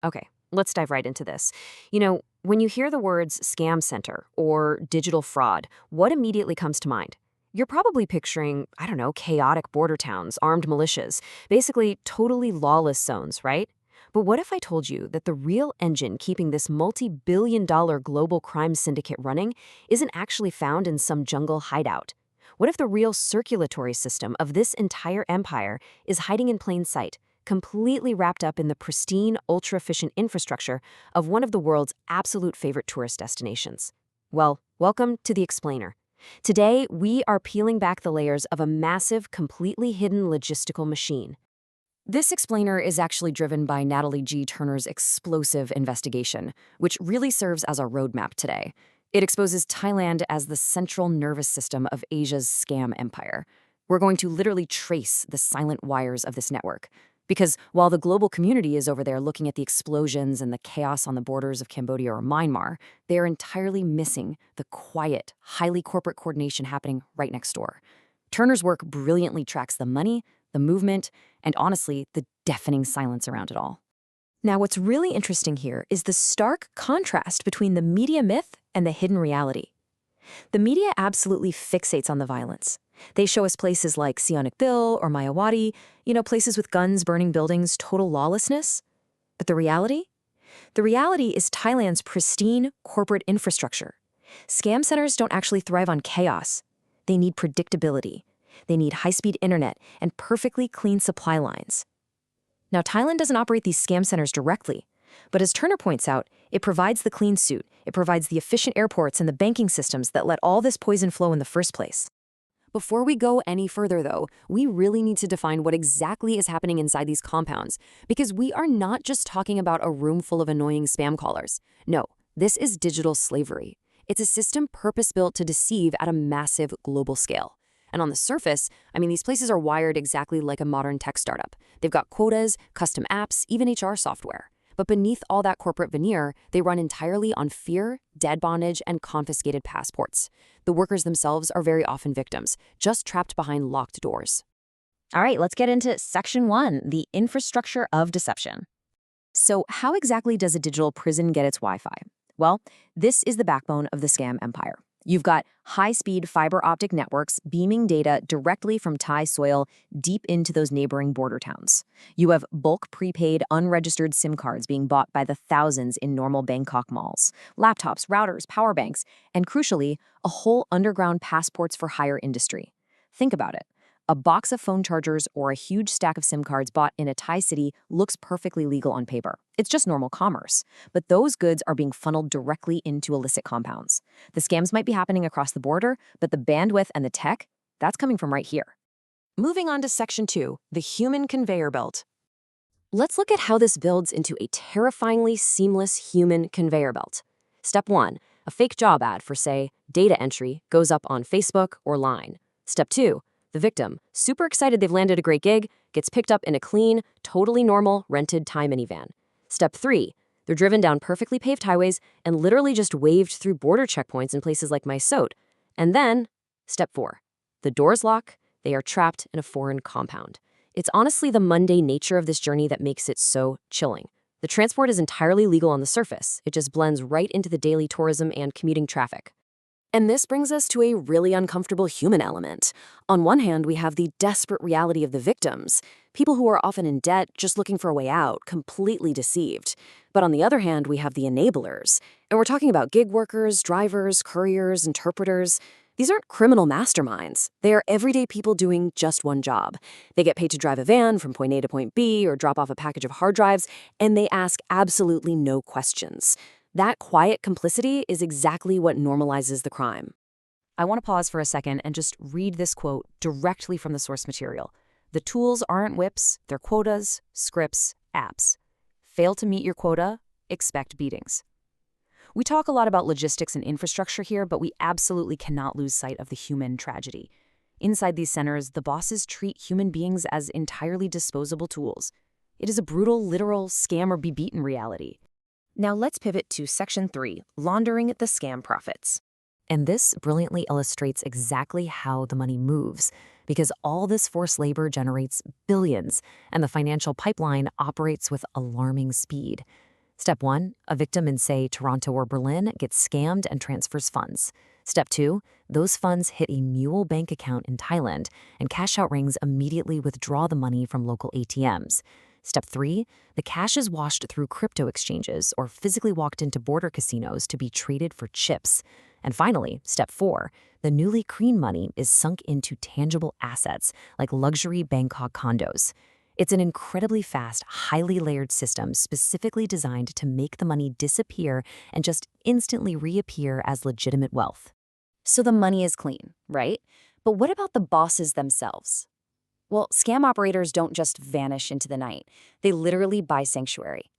Okay, let's dive right into this. When you hear the words scam center or digital fraud, what immediately comes to mind? You're probably picturing, I don't know, chaotic border towns, armed militias, basically totally lawless zones, right? But what if I told you that the real engine keeping this multi-billion-dollar global crime syndicate running isn't actually found in some jungle hideout? What if the real circulatory system of this entire empire is hiding in plain sight, completely wrapped up in the pristine, ultra-efficient infrastructure of one of the world's absolute favorite tourist destinations? Well, welcome to The Explainer. Today, we are peeling back the layers of a massive, completely hidden logistical machine. This explainer is actually driven by Natalie G. Turner's explosive investigation, which really serves as our roadmap today. It exposes Thailand as the central nervous system of Asia's scam empire. We're going to literally trace the silent wires of this network. Because while the global community is over there looking at the explosions and the chaos on the borders of Cambodia or Myanmar, they are entirely missing the quiet, highly corporate coordination happening right next door. Turner's work brilliantly tracks the money, the movement, and honestly, the deafening silence around it all. Now, what's really interesting here is the stark contrast between the media myth and the hidden reality. The media absolutely fixates on the violence. They show us places like Sihanoukville or Mayawati, places with guns, burning buildings, total lawlessness. But the reality? The reality is Thailand's pristine corporate infrastructure. Scam centers don't actually thrive on chaos. They need predictability. They need high-speed internet and perfectly clean supply lines. Now, Thailand doesn't operate these scam centers directly, but as Turner points out, it provides the clean suit, it provides the efficient airports and the banking systems that let all this poison flow in the first place. Before we go any further, though, we really need to define what exactly is happening inside these compounds, because we are not just talking about a room full of annoying spam callers. No, this is digital slavery. It's a system purpose-built to deceive at a massive global scale. And on the surface, these places are wired exactly like a modern tech startup. They've got quotas, custom apps, even HR software. But beneath all that corporate veneer, they run entirely on fear, dead bondage, and confiscated passports. The workers themselves are very often victims, just trapped behind locked doors. All right, let's get into Section 1, the infrastructure of deception. So how exactly does a digital prison get its Wi-Fi? Well, this is the backbone of the scam empire. You've got high-speed fiber optic networks beaming data directly from Thai soil deep into those neighboring border towns. You have bulk prepaid, unregistered SIM cards being bought by the thousands in normal Bangkok malls, laptops, routers, power banks, and crucially, a whole underground passports for hire industry. Think about it. A box of phone chargers or a huge stack of SIM cards bought in a Thai city looks perfectly legal on paper. It's just normal commerce. But those goods are being funneled directly into illicit compounds. The scams might be happening across the border, but the bandwidth and the tech, that's coming from right here. Moving on to Section 2, the human conveyor belt. Let's look at how this builds into a terrifyingly seamless human conveyor belt. Step 1, a fake job ad for, say, data entry goes up on Facebook or Line. Step 2, the victim, super excited they've landed a great gig, gets picked up in a clean, totally normal, rented Thai minivan. Step 3, they're driven down perfectly paved highways and literally just waved through border checkpoints in places like Mysot. And then, Step 4, the doors lock, they are trapped in a foreign compound. It's honestly the mundane nature of this journey that makes it so chilling. The transport is entirely legal on the surface. It just blends right into the daily tourism and commuting traffic. And this brings us to a really uncomfortable human element. On one hand, we have the desperate reality of the victims, people who are often in debt, just looking for a way out, completely deceived. But on the other hand, we have the enablers. And we're talking about gig workers, drivers, couriers, interpreters. These aren't criminal masterminds. They are everyday people doing just one job. They get paid to drive a van from point A to point B or drop off a package of hard drives, and they ask absolutely no questions. That quiet complicity is exactly what normalizes the crime. I want to pause for a second and just read this quote directly from the source material. The tools aren't whips, they're quotas, scripts, apps. Fail to meet your quota, expect beatings. We talk a lot about logistics and infrastructure here, but we absolutely cannot lose sight of the human tragedy. Inside these centers, the bosses treat human beings as entirely disposable tools. It is a brutal, literal scam or be beaten reality. Now let's pivot to Section 3, laundering the scam profits. And this brilliantly illustrates exactly how the money moves, because all this forced labor generates billions, and the financial pipeline operates with alarming speed. Step 1, a victim in, say, Toronto or Berlin gets scammed and transfers funds. Step 2, those funds hit a mule bank account in Thailand, and cash-out rings immediately withdraw the money from local ATMs. Step 3, the cash is washed through crypto exchanges or physically walked into border casinos to be traded for chips. And finally, Step 4, the newly clean money is sunk into tangible assets like luxury Bangkok condos. It's an incredibly fast, highly layered system specifically designed to make the money disappear and just instantly reappear as legitimate wealth. So the money is clean, right? But what about the bosses themselves? Well, scam operators don't just vanish into the night. They literally buy sanctuary.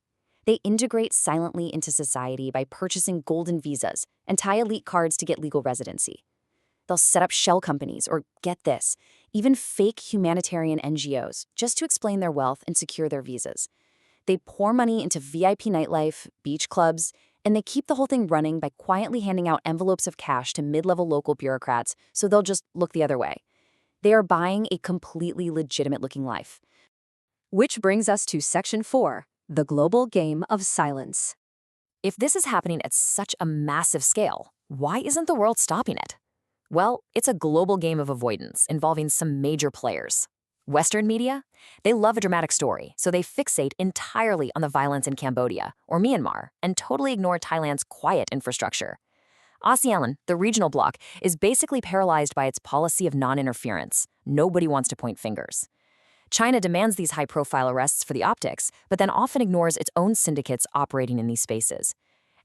They integrate silently into society by purchasing golden visas and tie elite cards to get legal residency. They'll set up shell companies or, get this, even fake humanitarian NGOs just to explain their wealth and secure their visas. They pour money into VIP nightlife, beach clubs, and they keep the whole thing running by quietly handing out envelopes of cash to mid-level local bureaucrats so they'll just look the other way. They are buying a completely legitimate-looking life. Which brings us to Section 4, the global game of silence. If this is happening at such a massive scale, why isn't the world stopping it? Well, it's a global game of avoidance involving some major players. Western media? They love a dramatic story, so they fixate entirely on the violence in Cambodia or Myanmar and totally ignore Thailand's quiet infrastructure. ASEAN, the regional bloc, is basically paralyzed by its policy of non-interference. Nobody wants to point fingers. China demands these high-profile arrests for the optics, but then often ignores its own syndicates operating in these spaces.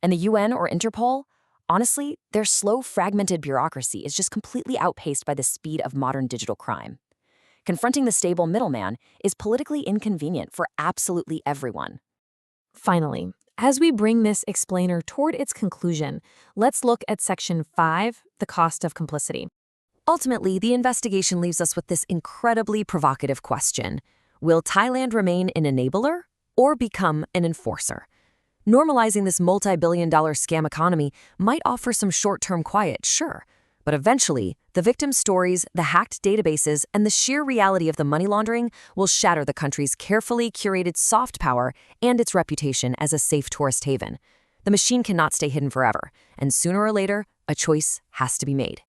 And the UN or Interpol? Honestly, their slow, fragmented bureaucracy is just completely outpaced by the speed of modern digital crime. Confronting the stable middleman is politically inconvenient for absolutely everyone. Finally, as we bring this explainer toward its conclusion, let's look at Section 5, the cost of complicity. Ultimately, the investigation leaves us with this incredibly provocative question. Will Thailand remain an enabler or become an enforcer? Normalizing this multi-billion-dollar scam economy might offer some short-term quiet, sure, but eventually, the victims' stories, the hacked databases, and the sheer reality of the money laundering will shatter the country's carefully curated soft power and its reputation as a safe tourist haven. The machine cannot stay hidden forever, and sooner or later, a choice has to be made.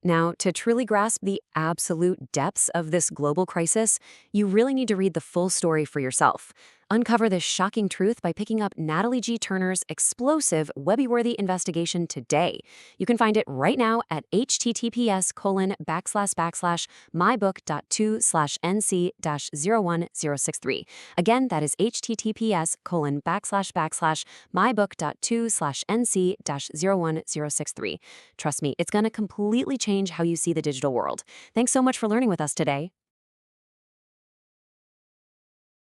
Now, to truly grasp the absolute depths of this global crisis, you really need to read the full story for yourself. Uncover this shocking truth by picking up Natalie G. Turner's explosive, Webby-worthy investigation today. You can find it right now at https://mybook.2/nc-01063. Again, that is https://mybook.2/nc-01063. Trust me, it's going to completely change how you see the digital world. Thanks so much for learning with us today.